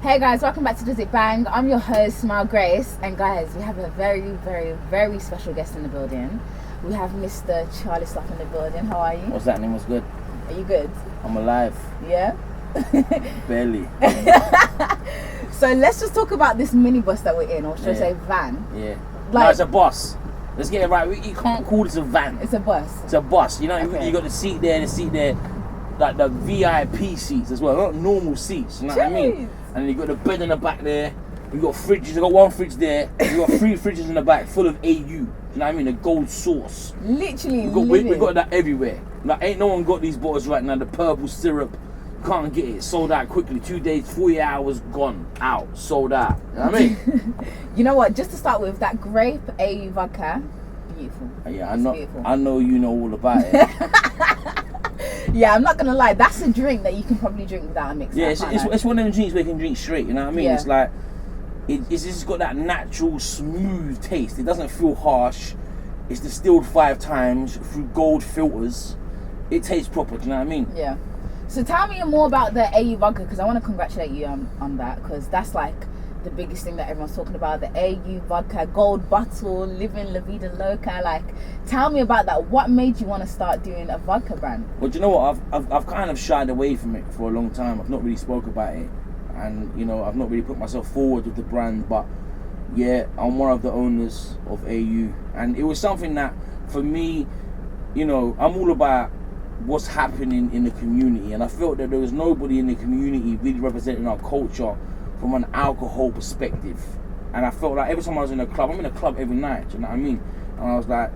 Hey guys, welcome back to Does It Bang? I'm your host, Mel Grace, and guys, we have a very, very, very special guest in the building. We have Mr. Charlie Sloth in the building. How are you? What's happening? What's good? Are you good? I'm alive. Yeah? Barely. So let's just talk about this minibus that we're in, or should I say van? Yeah. Like, no, it's a bus. Let's get it right. You can't call this a van. It's a bus. It's a bus. You know, Okay. you got the seat there, like the VIP seats as well, not normal seats. You know what I mean? And you got the bed in the back there. You got fridges. You got one fridge there. You got 3 fridges in the back full of AU. You know what I mean? The gold sauce. Literally, we got that everywhere. Like, ain't no one got these bottles right now. The purple syrup, you can't get it. Sold out quickly. 2 days, 48 hours, gone out. Sold out. You know what I mean? You know what? Just to start with, that grape AU vodka, beautiful. Yeah, Beautiful. I know you know all about it. Yeah, I'm not gonna lie. That's a drink that you can probably drink without a mix. Yeah, it's one of them drinks where you can drink straight. You know what I mean? Yeah. It's like it's just got that natural, smooth taste. It doesn't feel harsh. It's distilled 5 times through gold filters. It tastes proper. Do you know what I mean? Yeah. So tell me more about the AU vodka, because I want to congratulate you on that, because that's like the biggest thing that everyone's talking about. The AU vodka, gold bottle, living La Vida Loca. Like, tell me about that. What made you want to start doing a vodka brand? Well, do you know what? I've kind of shied away from it for a long time. I've not really spoke about it, and you know, I've not really put myself forward with the brand. But yeah, I'm one of the owners of AU, and it was something that, for me, you know, I'm all about what's happening in the community, and I felt that there was nobody in the community really representing our culture from an alcohol perspective. And I felt like every time I was in a club, I'm in a club every night, do you know what I mean? And I was like,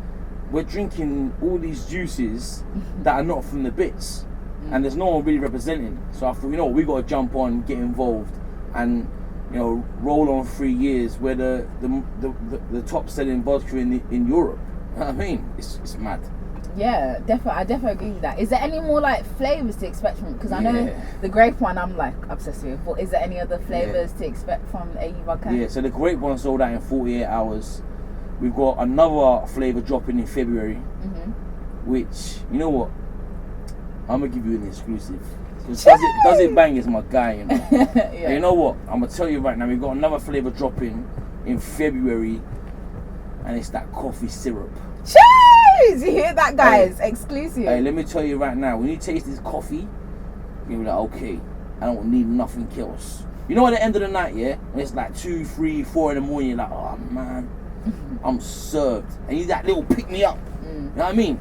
we're drinking all these juices that are not from the bits, and there's no one really representing. So I thought, you know what, we got to jump on, get involved, and you know, roll on 3 years. We're the top selling vodka in Europe. You know what I mean? It's mad. Yeah, I definitely agree with that. Is there any more like flavors to expect from? Because I know the grape one I'm like obsessed with. But is there any other flavors to expect from AU vodka? Yeah, so the grape one sold out in 48 hours. We've got another flavor dropping in February, which, you know what, I'm gonna give you an exclusive. Because Does It Bang is my guy, you know. Yeah. And you know what, I'm gonna tell you right now, we've got another flavor dropping in February, and it's that coffee syrup. Cheers! You hear that, guys? Hey, Exclusive. Hey, let me tell you right now, when you taste this coffee, you'll be like, okay, I don't need nothing else. You know, at the end of the night, yeah, when it's like 2, 3, 4 in the morning, you're like, oh man, I'm served. And you that little pick me up. You know what I mean?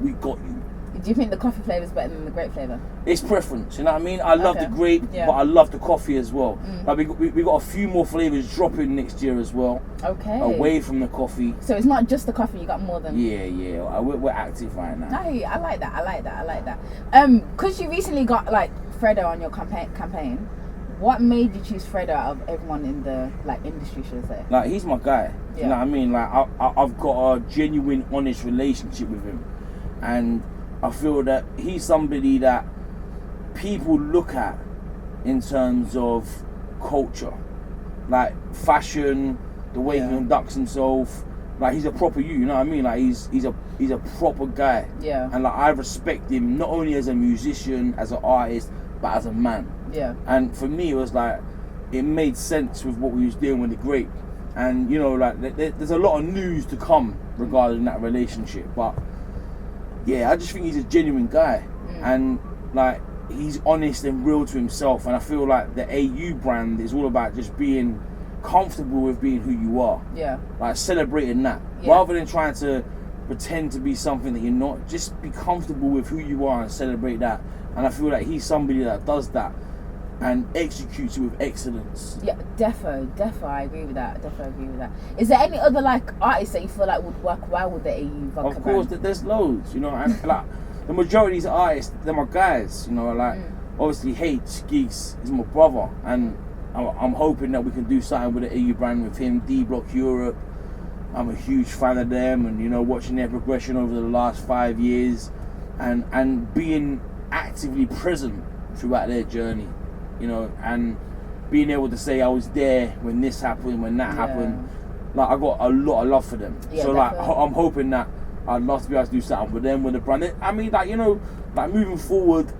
We got you. Do you think the coffee flavour is better than the grape flavour? It's preference, you know what I mean? I love the grape, but I love the coffee as well. Like we got a few more flavours dropping next year as well. Okay. Away from the coffee. So it's not just the coffee, you got more than... Yeah. We're active right now. No, I like that. Because you recently got like Freddo on your campaign, what made you choose Freddo out of everyone in the like industry, should I say? Like, he's my guy. Yeah. You know what I mean? Like, I've got a genuine, honest relationship with him. And I feel that he's somebody that people look at in terms of culture, like fashion, the way he conducts himself. Like, he's a proper you know what I mean? Like, he's a proper guy. Yeah. And like, I respect him not only as a musician, as an artist, but as a man. Yeah. And for me, it was like, it made sense with what we was doing with the grape. And you know, like, there's a lot of news to come regarding that relationship, but yeah, I just think he's a genuine guy, and like, he's honest and real to himself. And I feel like the AU brand is all about just being comfortable with being who you are. Yeah. Like, celebrating that, rather than trying to pretend to be something that you're not. Just be comfortable with who you are and celebrate that. And I feel like he's somebody that does that and executes it with excellence. Yeah, defo, I agree with that. Is there any other like artists that you feel like would work well with the AU vodka Of course, brand? there's loads, you know, and like, the majority of these artists, they're my guys, you know, like, obviously Geese is my brother, and I'm hoping that we can do something with the AU brand with him. D-Block Europe, I'm a huge fan of them, and you know, watching their progression over the last 5 years, and being actively present throughout their journey, you know, and being able to say I was there when this happened, when that happened. Like, I got a lot of love for them. So like, I'm hoping that I'd love to be able to do something with them, with the brand. I mean, like, you know, like, moving forward,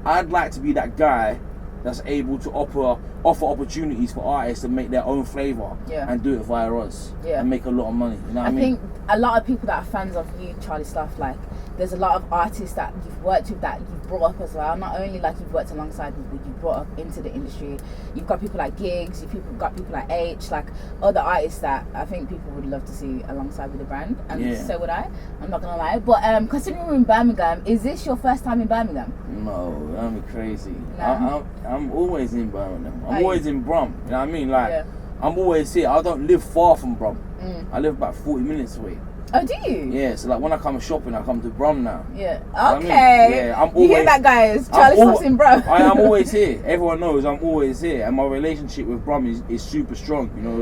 I'd like to be that guy that's able to offer opportunities for artists to make their own flavour and do it via us and make a lot of money. You know what I mean? think a lot of people that are fans of you, Charlie Sloth, like there's a lot of artists that you've worked with that you've brought up as well. Not only like you've worked alongside with, but you've brought up into the industry. You've got people like Gigs, you've got people like H, like other artists that I think people would love to see alongside with the brand. And so would I. I'm not gonna lie. But considering we're in Birmingham, is this your first time in Birmingham? No, that'd be crazy. No. I'm always in Birmingham. I'm always in Brum. You know what I mean? Like I'm always here. I don't live far from Brum. I live about 40 minutes away. Oh, do you? Yeah, so like when I come shopping, I come to Brum now. Yeah. Okay. I mean? Yeah, I'm always. You hear that, guys? Charlie Sloth's in Brum. I'm always here. Everyone knows I'm always here, and my relationship with Brum is super strong. You know,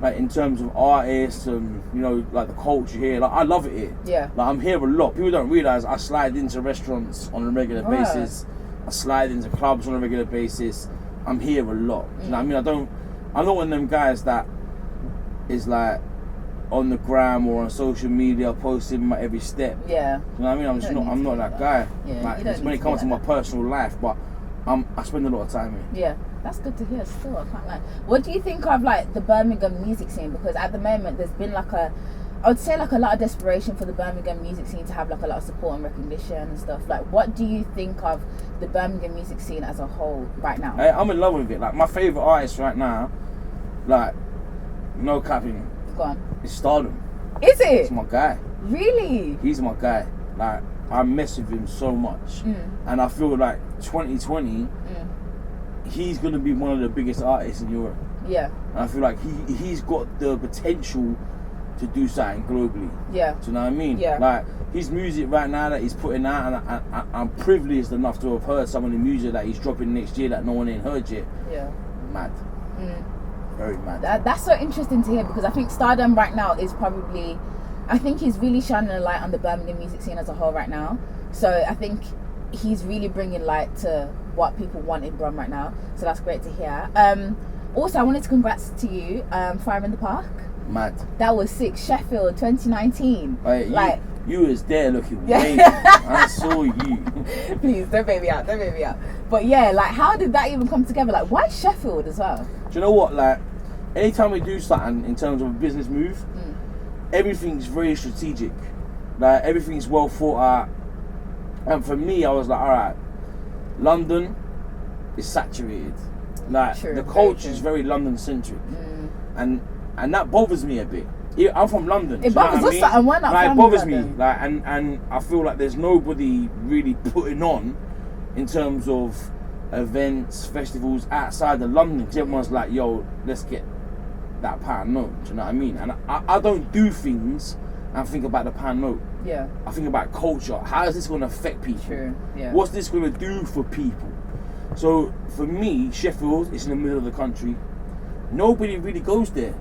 like in terms of artists and you know like the culture here. Like I love it here. Yeah. Like I'm here a lot. People don't realise I slide into restaurants on a regular basis. I slide into clubs on a regular basis. I'm here a lot. You know what I mean? I'm not one of them guys that is like on the gram or on social media posting my every step. Yeah. You know what I mean? I'm not that guy. Yeah, like it's when it comes to my personal life, but I spend a lot of time here. Yeah. That's good to hear still, I can't lie. What do you think of like the Birmingham music scene? Because at the moment there's been like I would say like a lot of desperation for the Birmingham music scene to have like a lot of support and recognition and stuff. Like what do you think of the Birmingham music scene as a whole right now? I'm in love with it. Like my favourite artist right now, like no capping. Go on. It's Stardom. Is it? It's my guy. Really? He's my guy. Like I mess with him so much, and I feel like 2020, he's gonna be one of the biggest artists in Europe. Yeah. And I feel like he's got the potential to do something globally. Yeah. Do you know what I mean? Yeah. Like his music right now that he's putting out, and I'm privileged enough to have heard some of the music that he's dropping next year that no one ain't heard yet. Yeah. Mad. Very mad. That's so interesting to hear because I think Stardom right now is probably, I think he's really shining a light on the Birmingham music scene as a whole right now. So I think he's really bringing light to what people want in Brum right now. So that's great to hear. Also, I wanted to congrats to you, Fire in the Park. Mad. That was sick. Sheffield 2019. You was there looking way. I saw you. Please don't baby me out. Don't baby me out. But yeah, like how did that even come together? Like why Sheffield as well? Do you know what? Like anytime we do something in terms of a business move, everything's very strategic. Like everything's well thought out. And for me, I was like, all right, London is saturated. Like the culture is very London centric, and that bothers me a bit. I'm from London. It bothers us, and why not? Like, it bothers me. Like, and I feel like there's nobody really putting on in terms of events, festivals outside of London. Because everyone's like, yo, let's get that pound note. Do you know what I mean? And I don't do things and think about the pound note. Yeah. I think about culture. How is this going to affect people? True. Yeah. What's this going to do for people? So for me, Sheffield is in the middle of the country. Nobody really goes there.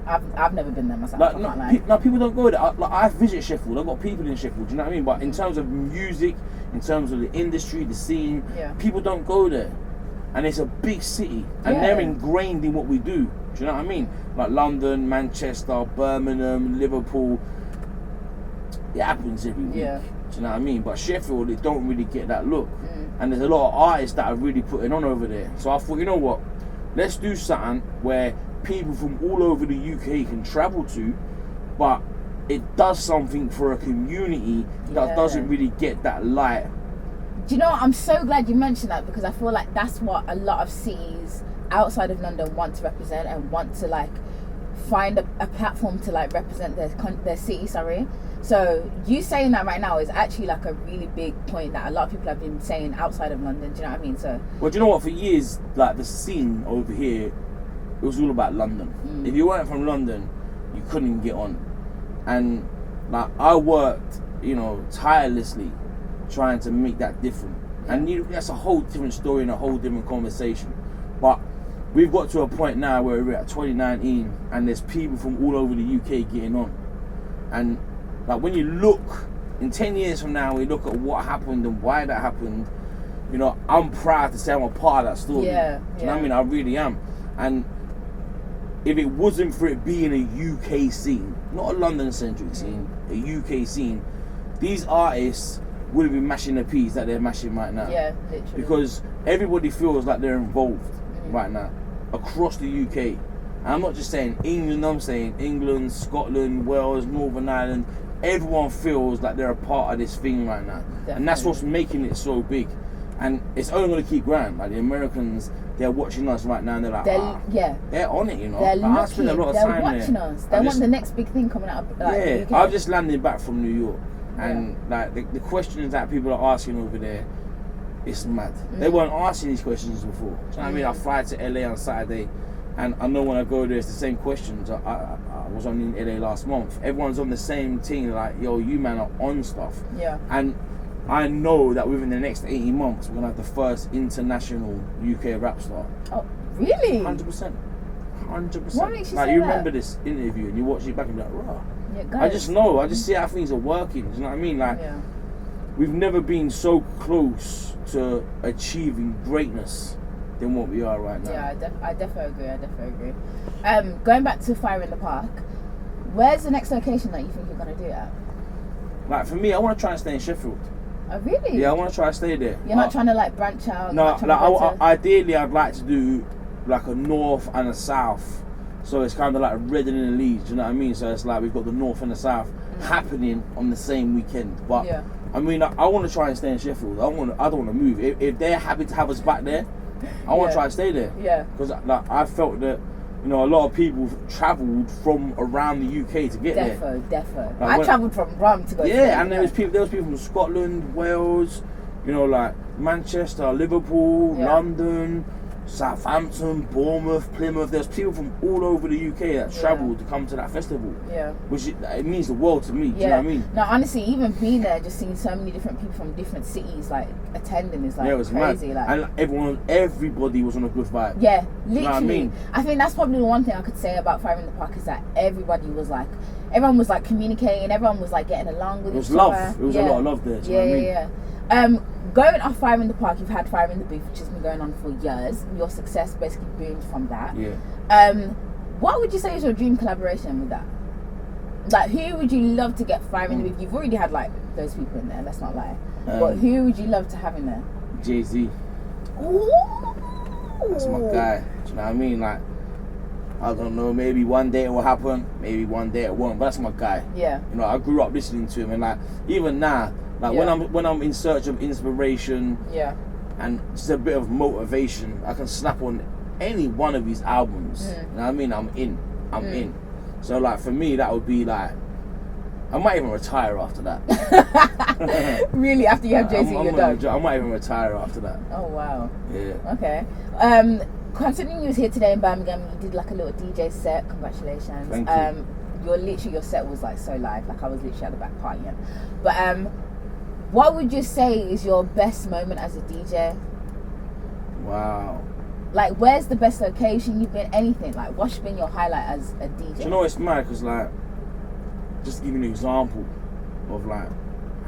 I've never been there myself. No, people don't go there. I visit Sheffield. I've got people in Sheffield. Do you know what I mean? But in terms of music, in terms of the industry, the scene, people don't go there. And it's a big city, and they're ingrained in what we do. Do you know what I mean? Like London, Manchester, Birmingham, Liverpool. It happens every week. Yeah. Do you know what I mean? But Sheffield, they don't really get that look. And there's a lot of artists that are really putting on over there. So I thought, you know what? Let's do something where people from all over the UK can travel to, but it does something for a community that doesn't really get that light. Do you know what? I'm so glad you mentioned that because I feel like that's what a lot of cities outside of London want to represent and want to like find a platform to like represent their city. So you saying that right now is actually like a really big point that a lot of people have been saying outside of London. Do you know what I mean? So well, do you know what? For years, like the scene over here, it was all about London. If you weren't from London, you couldn't get on. And like I worked, tirelessly trying to make that different. And that's a whole different story and a whole different conversation. But we've got to a point now where we're at 2019 and there's people from all over the UK getting on. And like when you look, in 10 years from now, we look at what happened and why that happened, I'm proud to say I'm a part of that story. Do you know what I mean? I really am. And if it wasn't for it being a UK scene, not a London-centric scene, a UK scene, these artists wouldn't be mashing the peas that they're mashing right now. Yeah, literally. Because everybody feels like they're involved right now across the UK. And I'm not just saying England, I'm saying England, Scotland, Wales, Northern Ireland. Everyone feels like they're a part of this thing right now. Definitely. And that's what's making it so big. And it's only going to keep growing. Like the Americans, they're watching us right now and they're like, they're on it, you know. They're like, I spend a lot of time they're watching us. They want the next big thing coming out of yeah, UK. I've just landed back from New York. And like the questions that people are asking over there, it's mad. They weren't asking these questions before. Do you know what I mean? I fly to LA on Saturday, and I know when I go there, it's the same questions. I was on in LA last month. Everyone's on the same thing, like, yo, you man are on stuff. Yeah. And I know that within the next 18 months, we're gonna have the first international UK rap star. Oh, really? 100%. 100%. What makes you like say you that? remember this interview and you watch it back and be like, raw. Yeah, guys. I just know. I just see how things are working. Do you know what I mean? Like, we've never been so close to achieving greatness than what we are right now. Yeah, I definitely agree. Going back to Fire in the Park, where's the next location that you think you're gonna do it at? Like for me, I want to try and stay in Sheffield. Oh really? Yeah, I want to try and stay there. You're not trying to like branch out? No, like ideally, I'd like to do like a north and a south. So it's kind of like Reading and Leeds, do you know what I mean? So it's like we've got the north and the south happening on the same weekend. But I mean, I want to try and stay in Sheffield. I don't want to move. If they're happy to have us back there, I want to try and stay there. Yeah. Because like I felt that, you know, a lot of people travelled from around the UK to get there. Defo. Like I travelled from Rum to go. Yeah, and there was people from Scotland, Wales, you know, like Manchester, Liverpool, London, Southampton, Bournemouth, Plymouth. There's people from all over the UK that travelled to come to that festival. Yeah. Which it means the world to me. Do you know what I mean? No, honestly, even being there, just seeing so many different people from different cities like attending is like it was crazy. Mad. Like, and everybody was on a good vibe. Yeah, literally. You know what I mean? I think that's probably the one thing I could say about Fire in the Park is that everybody was like, everyone was like communicating, everyone was like getting along with each other. It was a lot of love there. Do you know what I mean? Going off Fire in the Park, you've had Fire in the Booth, which has been going on for years. Your success basically boomed from that. Yeah. What would you say is your dream collaboration with that? Like, who would you love to get Fire in the Booth? You've already had like those people in there. Let's not lie. But who would you love to have in there? Jay-Z. Ooh. That's my guy. Do you know what I mean? Like, I don't know. Maybe one day it will happen. Maybe one day it won't. But that's my guy. Yeah. You know, I grew up listening to him, and like even now. Like when I'm in search of inspiration, and just a bit of motivation, I can snap on any one of his albums. You know what I mean? I'm in. So like for me, that would be like, I might even retire after that. Really? After you have Jay-Z, you're done? I might even retire after that. Oh wow. Yeah. Okay. Considering you was here today in Birmingham, you did like a little DJ set. Congratulations. Thank you. Your set was like so live. Like I was literally at the back partying. But what would you say is your best moment as a DJ? Wow. Like, where's the best location you've been? Anything. Like, what's been your highlight as a DJ? Do you know it's mad? Because, like, just to give you an example of, like,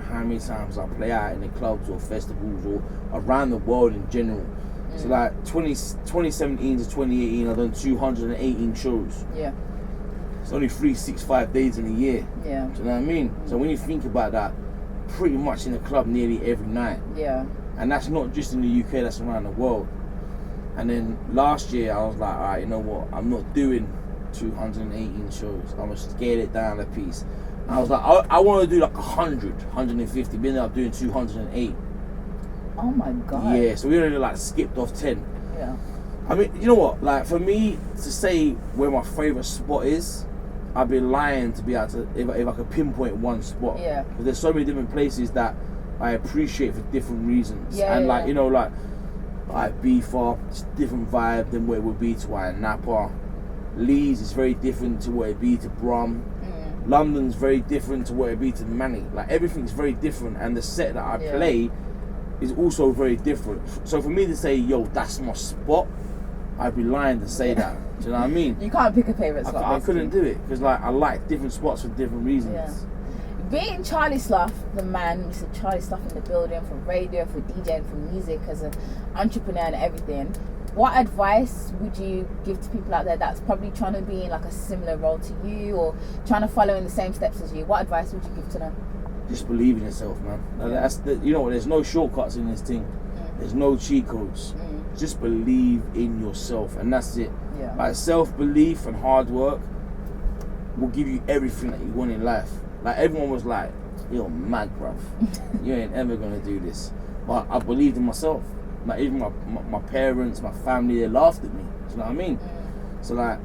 how many times I play out in the clubs or festivals or around the world in general. So, like, 2017 to 2018, I've done 218 shows. Yeah. It's only 365 days in a year. Yeah. Do you know what I mean? So, when you think about that, pretty much in the club nearly every night. Yeah. And that's not just in the UK, that's around the world. And then last year I was like, alright, you know what, I'm not doing 218 shows. I'm gonna scale it down a piece. And I was like, I want to do like 100, 150. We ended up doing 208. Oh my god. Yeah, so we only like skipped off 10. Yeah. I mean, you know what, like for me to say where my favourite spot is, I'd be lying to be able to, if I could pinpoint one spot. Yeah. Because there's so many different places that I appreciate for different reasons. Yeah. And like, you know, like Beefer, it's a different vibe than what it would be to Napa. Leeds is very different to what it'd be to Brum. London's very different to what it'd be to Manny. Like everything's very different, and the set that I play is also very different. So for me to say, yo, that's my spot, I'd be lying to say that. Do you know what I mean? You can't pick a favourite spot. I couldn't do it because like I like different spots for different reasons. Yeah. Being Charlie Sloth, the man, Mr. Charlie Sloth in the building, for radio, for DJing, for music, as an entrepreneur and everything, what advice would you give to people out there that's probably trying to be in like a similar role to you or trying to follow in the same steps as you? What advice would you give to them? just believe in yourself, man. That's you know what? There's no shortcuts in this thing. There's no cheat codes. Just believe in yourself, and that's it. Yeah. Like self-belief and hard work will give you everything that you want in life. Like everyone was like, "You're mad, bruv. You ain't ever gonna do this." But I believed in myself. Like even my parents, my family, they laughed at me. Do you know what I mean? So like,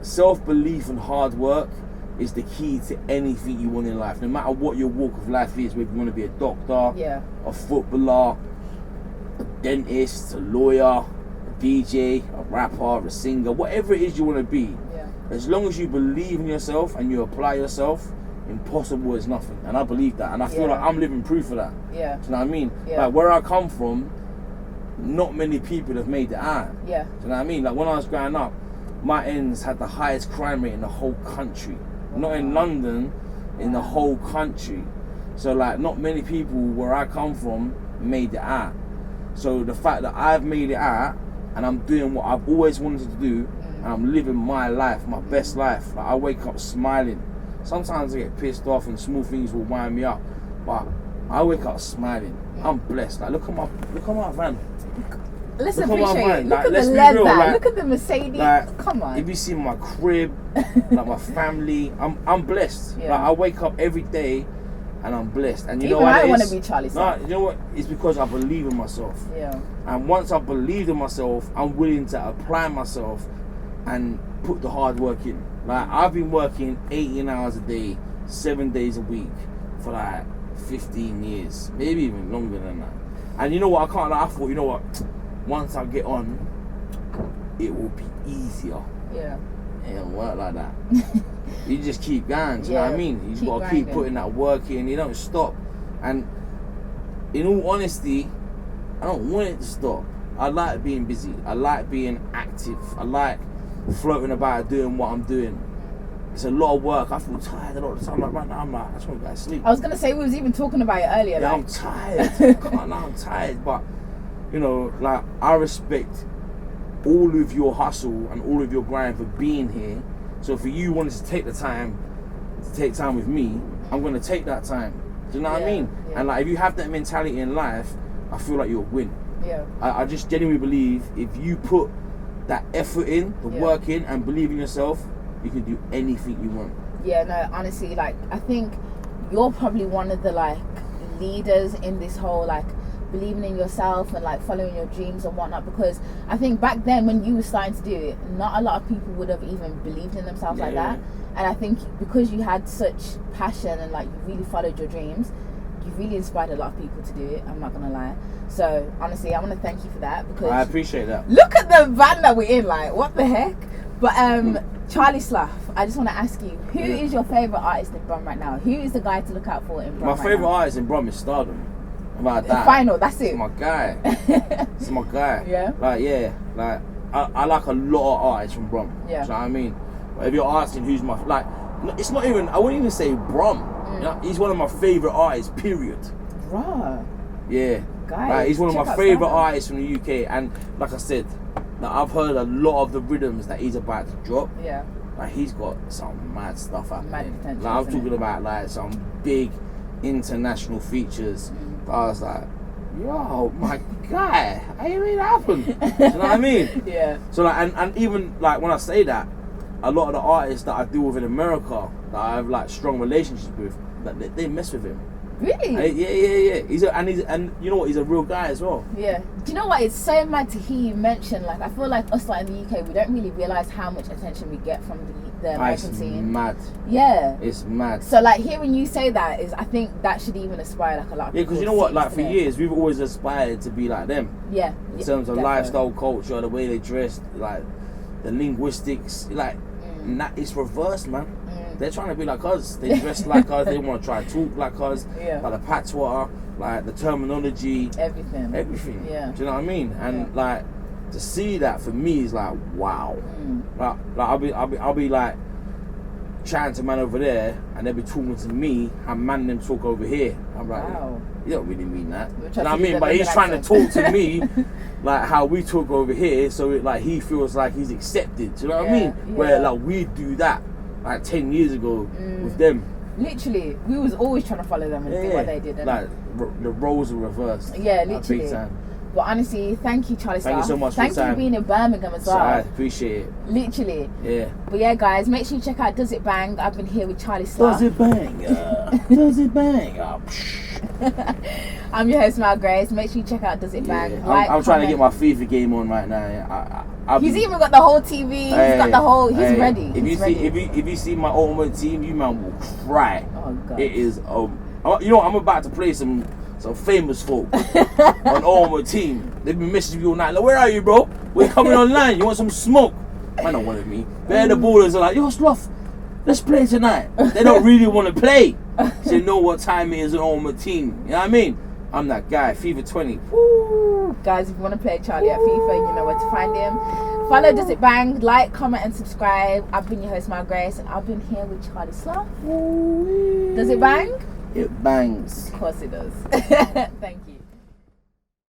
self-belief and hard work is the key to anything you want in life. No matter what your walk of life is, whether you want to be a doctor, a footballer, a dentist, a lawyer, a DJ, a rapper, a singer, whatever it is you want to be. As long as you believe in yourself and you apply yourself, impossible is nothing. And I believe that. And I feel like I'm living proof of that. Do you know what I mean? Like where I come from, not many people have made it out. Do you know what I mean? Like when I was growing up, my ends had the highest crime rate in the whole country. Not in London, in the whole country. So like not many people where I come from made it out. So the fact that I've made it out and I'm doing what I've always wanted to do, and I'm living my life, my best life. Like I wake up smiling. Sometimes I get pissed off and small things will wind me up, but I wake up smiling. I'm blessed. Like look at my van. Let's appreciate it. Look at the leather. Like, look at the Mercedes. Like, come on. If you see my crib, like my family, I'm blessed. Like I wake up every day and I'm blessed. And you know what? I don't want to be Charlie. No, you know what? It's because I believe in myself. And once I believe in myself, I'm willing to apply myself and put the hard work in. Like I've been working 18 hours a day, 7 days a week for like 15 years, maybe even longer than that. And you know what? I thought, you know what? Once I get on, it will be easier. It don't work like that. You just keep going, do you know what I mean? You just gotta keep putting that work in, you don't stop. And in all honesty, I don't want it to stop. I like being busy. I like being active. I like floating about doing what I'm doing. It's a lot of work. I feel tired a lot of the time. Like right now, I just want to go to sleep. I was gonna say we was even talking about it earlier. Yeah, I'm tired. I'm tired, but you know, like I respect all of your hustle and all of your grind for being here. So for you wanting to take time with me, I'm gonna take that time. Do you know what I mean? And like if you have that mentality in life, I feel like you'll win. I just genuinely believe if you put that effort in, the work in, and believe in yourself, you can do anything you want. No, honestly, like I think you're probably one of the like leaders in this whole like believing in yourself and like following your dreams and whatnot, because I think back then when you were starting to do it, not a lot of people would have even believed in themselves like that. And I think because you had such passion and like you really followed your dreams, you really inspired a lot of people to do it, I'm not gonna lie. So honestly, I want to thank you for that, because I appreciate that. Look at the van that we're in, like what the heck. But Charlie Sloth, I just want to ask you, who is your favourite artist in Brum right now? Who is the guy to look out for in Brum? My favourite artist in Brum is Stardom. About that. Final, that's it. It's my guy. It's my guy. Like I like a lot of artists from Brum. Do you know what I mean? But if you're asking who's my it's not even, I wouldn't even say Brum. You know, he's one of my favourite artists, period. Bruh. Yeah. Guys, like, he's one of my favourite artists from the UK, and like I said, like, I've heard a lot of the rhythms that he's about to drop. Like he's got some mad stuff happening. Like I'm talking about like some big international features. I was like, yo, my guy, how you made it happen? Do you know what I mean? So like, and even like when I say that, a lot of the artists that I deal with in America that I have like strong relationships with, that they mess with him. Really? Yeah. And you know what? He's a real guy as well. Do you know what? It's so mad to hear you mention. Like, I feel like us, like in the UK, we don't really realize how much attention we get from the American scene. It's mad. It's mad. So like hearing you say that I think that should even inspire like a lot of people. Because you know what? Like for years, we've always aspired to be like them. In terms of lifestyle, culture, the way they dress, like the linguistics, like it's reversed, man. They're trying to be like us. They dress like us. They want to try to talk like us. Like the patois, like the terminology, everything. Do you know what I mean? And like to see that for me is like wow. Like I'll be like chatting to man over there, and they'll be talking to me, and man them talk over here. I'm like, you don't really mean that. You know what I mean? But he's trying to talk to me like how we talk over here, so it, like he feels like he's accepted. Do you know what I mean? Where like we do that like 10 years ago with them. Literally, we was always trying to follow them and do what they did. Like the roles were reversed. Yeah, like, literally. big time. But honestly, thank you, Charlie. Thank you so much for your Thank you time. for being in Birmingham as well. I appreciate it. Literally. Yeah. But yeah, guys, make sure you check out Does It Bang. I've been here with Charlie Sloth. Does it bang? Does it bang? I'm your host, Mel Grace. Make sure you check out Does It Bang. Yeah. Like, I'm trying to get my FIFA game on right now. He's even got the whole TV. He's got the whole. He's ready. If you see my ultimate team, you man will cry. Oh god. It is you know, I'm about to play some famous folk on ultimate team. They've been messaging me all night. Like, where are you, bro? We're coming online. You want some smoke? Man, don't want me. They're the ballers are like, yo, Sloth, let's play tonight. They don't really want to play. They know what time it is on ultimate team. You know what I mean? I'm that guy. FIFA 20. Woo. Guys, if you want to play Charlie at FIFA, you know where to find him. Follow Does It Bang, like, comment and subscribe. I've been your host, Mel Grace, and I've been here with Charlie Sloth. Does it bang? It bangs. Of course it does. Thank you.